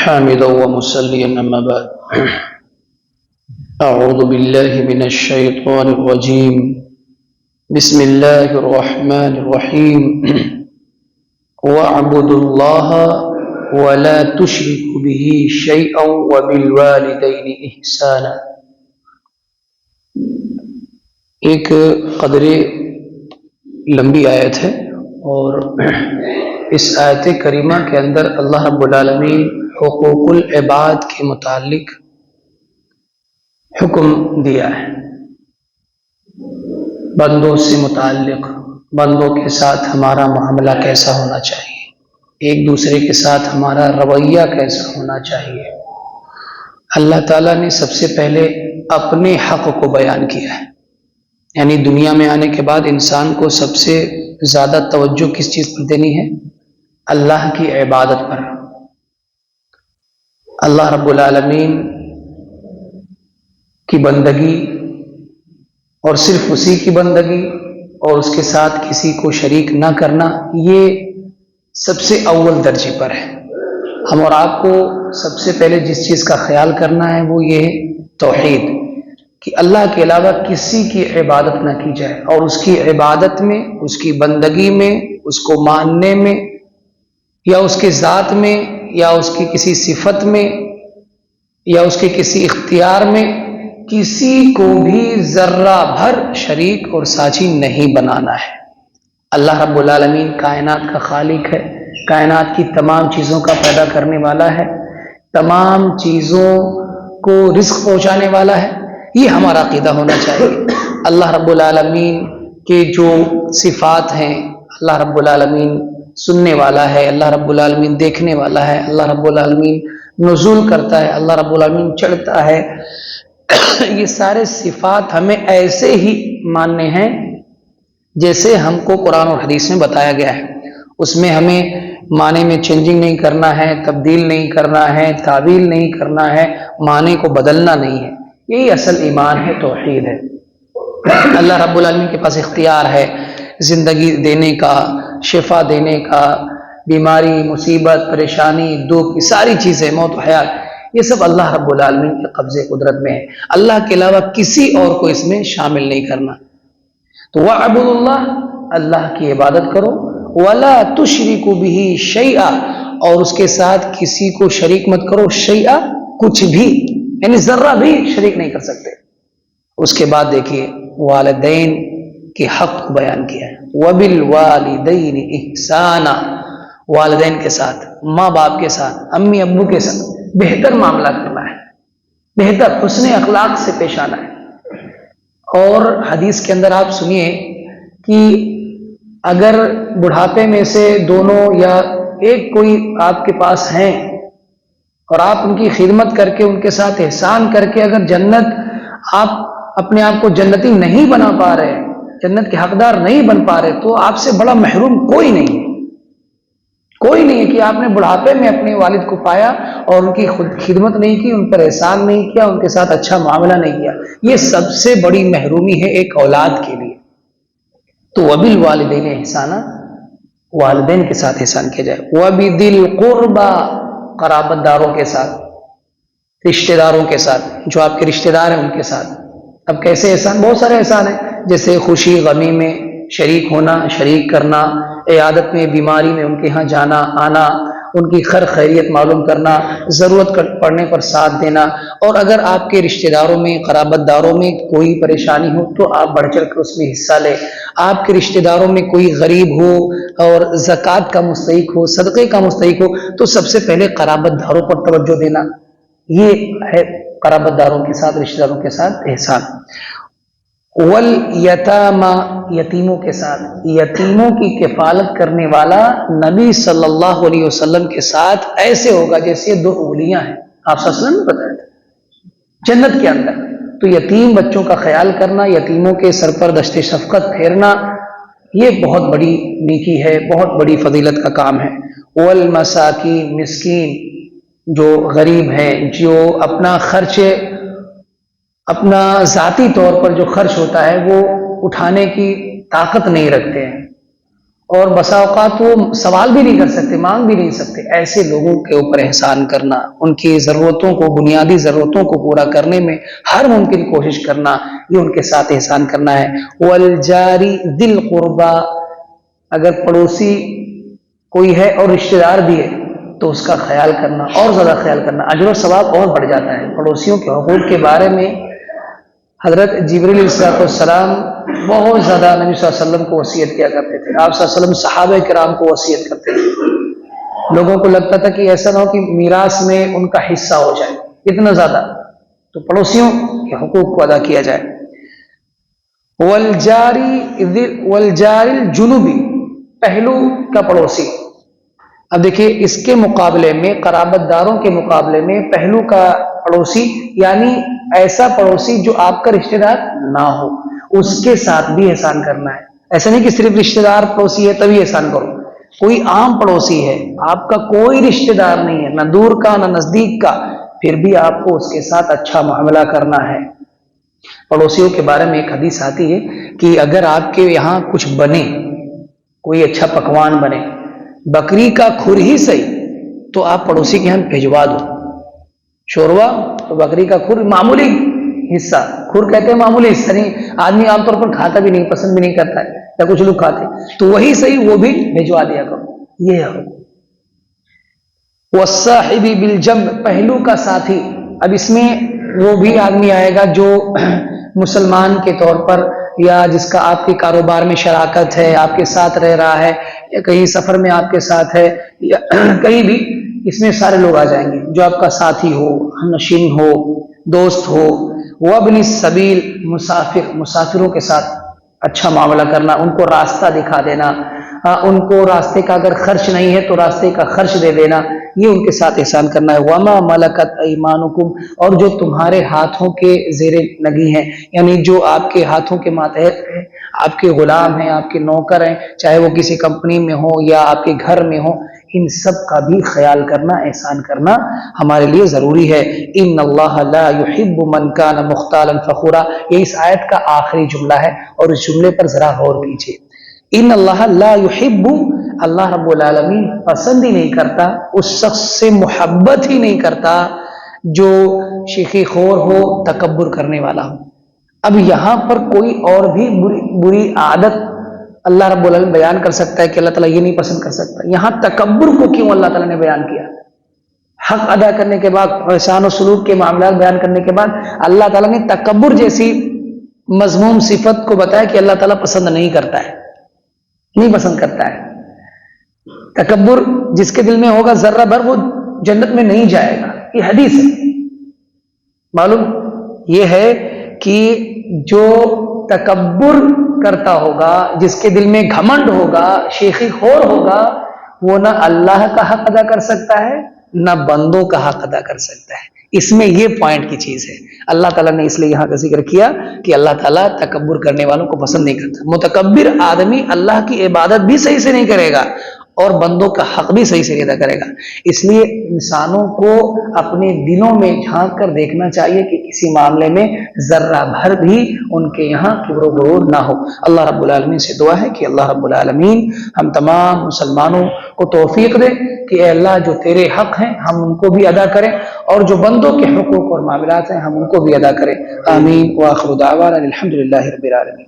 حامدا ومصليا أما بعد أعوذ بالله من الشيطان الرجيم بسم الله الرحمن الرحيم واعبدوا الله ولا تشركوا به شيئا وبالوالدين إحسانا. ایک قدر لمبی آیت ہے اور اس آیت کریمہ کے اندر اللہ رب العالمین حقوق العباد کے متعلق حکم دیا ہے. بندوں سے متعلق بندوں کے ساتھ ہمارا معاملہ کیسا ہونا چاہیے، ایک دوسرے کے ساتھ ہمارا رویہ کیسا ہونا چاہیے. اللہ تعالیٰ نے سب سے پہلے اپنے حق کو بیان کیا ہے، یعنی دنیا میں آنے کے بعد انسان کو سب سے زیادہ توجہ کس چیز پر دینی ہے؟ اللہ کی عبادت پر. اللہ رب العالمین کی بندگی اور صرف اسی کی بندگی اور اس کے ساتھ کسی کو شریک نہ کرنا، یہ سب سے اول درجے پر ہے. ہم اور آپ کو سب سے پہلے جس چیز کا خیال کرنا ہے وہ یہ ہے توحید، کہ اللہ کے علاوہ کسی کی عبادت نہ کی جائے، اور اس کی عبادت میں، اس کی بندگی میں، اس کو ماننے میں، یا اس کے ذات میں، یا اس کی کسی صفت میں، یا اس کے کسی اختیار میں کسی کو بھی ذرہ بھر شریک اور ساجی نہیں بنانا ہے. اللہ رب العالمین کائنات کا خالق ہے، کائنات کی تمام چیزوں کا پیدا کرنے والا ہے، تمام چیزوں کو رزق پہنچانے والا ہے. یہ ہمارا عقیدہ ہونا چاہیے. اللہ رب العالمین کے جو صفات ہیں، اللہ رب العالمین سننے والا ہے، اللہ رب العالمین دیکھنے والا ہے، اللہ رب العالمین نزول کرتا ہے، اللہ رب العالمین چڑھتا ہے، یہ سارے صفات ہمیں ایسے ہی ماننے ہیں جیسے ہم کو قرآن اور حدیث میں بتایا گیا ہے. اس میں ہمیں معنی میں چینجنگ نہیں کرنا ہے، تبدیل نہیں کرنا ہے، تعویل نہیں کرنا ہے، معنی کو بدلنا نہیں ہے. یہی اصل ایمان ہے، توحید ہے. اللہ رب العالمین کے پاس اختیار ہے زندگی دینے کا، شفا دینے کا، بیماری، مصیبت، پریشانی، دکھ، ساری چیزیں، موت و حیات، یہ سب اللہ رب العالمین کے قبضے قدرت میں ہے. اللہ کے علاوہ کسی اور کو اس میں شامل نہیں کرنا. تو وَاعْبُدُوا اللَّهَ، اللہ کی عبادت کرو، وَلَا تُشْرِكُوا بِهِ شَيْئًا، اور اس کے ساتھ کسی کو شریک مت کرو. شیئا، کچھ بھی، یعنی ذرہ بھی شریک نہیں کر سکتے. اس کے بعد دیکھیے والدین کے حق کو بیان کیا ہے. وَبِالْوَالِدَيْنِ إِحْسَانًا، والدین کے ساتھ، ماں باپ کے ساتھ، امی ابو کے ساتھ بہتر معاملہ کرنا ہے، بہتر حسن اخلاق سے پیش آنا ہے. اور حدیث کے اندر آپ سنیے کہ اگر بڑھاپے میں سے دونوں یا ایک کوئی آپ کے پاس ہیں اور آپ ان کی خدمت کر کے، ان کے ساتھ احسان کر کے اگر جنت، آپ اپنے آپ کو جنتی نہیں بنا پا رہے، جنت کے حقدار نہیں بن پا رہے، تو آپ سے بڑا محروم کوئی نہیں ہے. کوئی نہیں ہے کہ آپ نے بڑھاپے میں اپنے والد کو پایا اور ان کی خدمت نہیں کی، ان پر احسان نہیں کیا، ان کے ساتھ اچھا معاملہ نہیں کیا. یہ سب سے بڑی محرومی ہے ایک اولاد کے لیے. تو وَبِالْوَالِدَيْنِ إِحْسَانًا، والدین کے ساتھ احسان کیا جائے. وَبِذِي الْقُرْبَى، قرابت داروں کے ساتھ، رشتہ داروں کے ساتھ، جو آپ کے رشتہ دار ہیں ان کے ساتھ. اب کیسے احسان؟ بہت سارے احسان ہیں، جیسے خوشی غمی میں شریک ہونا، شریک کرنا، عیادت میں، بیماری میں ان کے ہاں جانا آنا، ان کی خیر خیریت معلوم کرنا، ضرورت پڑنے پر ساتھ دینا. اور اگر آپ کے رشتہ داروں میں، قرابت داروں میں کوئی پریشانی ہو تو آپ بڑھ چڑھ کر اس میں حصہ لیں. آپ کے رشتہ داروں میں کوئی غریب ہو اور زکوٰۃ کا مستحق ہو، صدقے کا مستحق ہو، تو سب سے پہلے قرابت داروں پر توجہ دینا. یہ ہے قرابت داروں کے ساتھ، رشتہ داروں کے ساتھ احسان. والیتامی، یتیموں کے ساتھ، یتیموں کی کفالت کرنے والا نبی صلی اللہ علیہ وسلم کے ساتھ ایسے ہوگا جیسے دو انگلیاں ہیں. آپ صلی اللہ علیہ وسلم نے بتایا تھا جنت کے اندر. تو یتیم بچوں کا خیال کرنا، یتیموں کے سر پر دشت شفقت پھیرنا، یہ بہت بڑی نیکی ہے، بہت بڑی فضیلت کا کام ہے. والمساکین، مسکین، جو غریب ہیں، جو اپنا خرچ، اپنا ذاتی طور پر جو خرچ ہوتا ہے وہ اٹھانے کی طاقت نہیں رکھتے ہیں، اور بسا اوقات وہ سوال بھی نہیں کر سکتے، مانگ بھی نہیں سکتے، ایسے لوگوں کے اوپر احسان کرنا، ان کی ضرورتوں کو، بنیادی ضرورتوں کو پورا کرنے میں ہر ممکن کوشش کرنا، یہ ان کے ساتھ احسان کرنا ہے۔ والجاری ذی القربی، اگر پڑوسی کوئی ہے اور رشتہ دار بھی ہے تو اس کا خیال کرنا، اور زیادہ خیال کرنا، اجر و ثواب اور بڑھ جاتا ہے۔ پڑوسیوں کے حقوق کے بارے میں حضرت جبریل علیہ السلام بہت زیادہ نبی صلی اللہ علیہ وسلم کو وصیت کیا کرتے تھے۔ آپ صلی اللہ علیہ وسلم صحابہ کرام کو وصیت کرتے تھے۔ لوگوں کو لگتا تھا کہ ایسا نہ ہو کہ میراث میں ان کا حصہ ہو جائے اتنا زیادہ، تو پڑوسیوں کے حقوق کو ادا کیا جائے۔ والجار الجنوبی، پہلو کا پڑوسی۔ اب دیکھیے اس کے مقابلے میں، قرابت داروں کے مقابلے میں پہلو کا پڑوسی یعنی ایسا پڑوسی جو آپ کا رشتہ دار نہ ہو، اس کے ساتھ بھی احسان کرنا ہے۔ ایسا نہیں کہ صرف رشتہ دار پڑوسی ہے تبھی احسان کرو، کوئی عام پڑوسی ہے، آپ کا کوئی رشتہ دار نہیں ہے، نہ دور کا نہ نزدیک کا، پھر بھی آپ کو اس کے ساتھ اچھا معاملہ کرنا ہے۔ پڑوسیوں کے بارے میں ایک حدیث آتی ہے کہ اگر آپ کے یہاں کچھ بنے، کوئی اچھا پکوان بنے، بکری کا کھر ہی صحیح، تو آپ پڑوسی کے یہاں بھجوا دو۔ شوروا تو بکری کا کھر معمولی حصہ، کھر کہتے ہیں معمولی حصہ، نہیں آدمی عام طور پر کھاتا بھی نہیں، پسند بھی نہیں کرتا ہے، یا کچھ لوگ کھاتے، تو وہی صحیح وہ بھی بھجوا دیا کرو، یہ ہے۔ والصاحب بالجنب، پہلو کا ساتھی۔ اب اس میں وہ بھی آدمی آئے گا جو مسلمان کے طور پر، یا جس کا آپ کے کاروبار میں شراکت ہے، آپ کے ساتھ رہ رہا ہے، یا کہیں سفر میں آپ کے ساتھ ہے، یا کہیں بھی، اس میں سارے لوگ آ جائیں گے جو آپ کا ساتھی ہو، ہمنشین ہو، دوست ہو۔ وابن السبیل، مسافر، مسافروں کے ساتھ اچھا معاملہ کرنا، ان کو راستہ دکھا دینا، ان کو راستے کا اگر خرچ نہیں ہے تو راستے کا خرچ دے دینا، یہ ان کے ساتھ احسان کرنا ہے۔ وما ملکت ایمانکم، اور جو تمہارے ہاتھوں کے زیر نگی ہیں، یعنی جو آپ کے ہاتھوں کے ماتحت ہیں، آپ کے غلام ہیں، آپ کے نوکر ہیں، چاہے وہ کسی کمپنی میں ہو یا آپ کے گھر میں ہو، ان سب کا بھی خیال کرنا، احسان کرنا ہمارے لیے ضروری ہے۔ ان اللہ لا يحب من كان مختالا فخورا، یہ اس آیت کا آخری جملہ ہے، اور اس جملے پر ذرا غور کیجیے۔ ان اللہ لا يحب، اللہ رب العالمین پسند ہی نہیں کرتا، اس شخص سے محبت ہی نہیں کرتا جو شیخی خور ہو، تکبر کرنے والا ہو۔ اب یہاں پر کوئی اور بھی بری عادت اللہ رب العالمین بیان کر سکتا ہے کہ اللہ تعالیٰ یہ نہیں پسند کر سکتا، یہاں تکبر کو کیوں اللہ تعالیٰ نے بیان کیا؟ حق ادا کرنے کے بعد، احسان و سلوک کے معاملات بیان کرنے کے بعد، اللہ تعالیٰ نے تکبر جیسی مذموم صفت کو بتایا کہ اللہ تعالیٰ پسند نہیں کرتا ہے، نہیں پسند کرتا ہے۔ تکبر جس کے دل میں ہوگا ذرہ بھر، وہ جنت میں نہیں جائے گا، یہ حدیث ہے۔ معلوم یہ ہے کہ جو تکبر کرتا ہوگا، جس کے دل میں گھمنڈ ہوگا، شیخی خور ہوگا، وہ نہ اللہ کا حق ادا کر سکتا ہے نہ بندوں کا حق ادا کر سکتا ہے۔ اس میں یہ پوائنٹ کی چیز ہے۔ اللہ تعالیٰ نے اس لیے یہاں کا ذکر کیا کہ اللہ تعالیٰ تکبر کرنے والوں کو پسند نہیں کرتا۔ متکبر آدمی اللہ کی عبادت بھی صحیح سے نہیں کرے گا اور بندوں کا حق بھی صحیح سے نہیں ادا کرے گا۔ اس لیے انسانوں کو اپنے دلوں میں جھانک کر دیکھنا چاہیے کہ کسی معاملے میں ذرہ بھر بھی ان کے یہاں کبر و غرور نہ ہو۔ اللہ رب العالمین سے دعا ہے کہ اللہ رب العالمین ہم تمام مسلمانوں کو توفیق دے کہ اے اللہ جو تیرے حق ہیں ہم ان کو بھی ادا کریں، اور جو بندوں کے حقوق اور معاملات ہیں ہم ان کو بھی ادا کریں۔ آمین۔ وآخر دعوانا الحمد للہ رب العالمین۔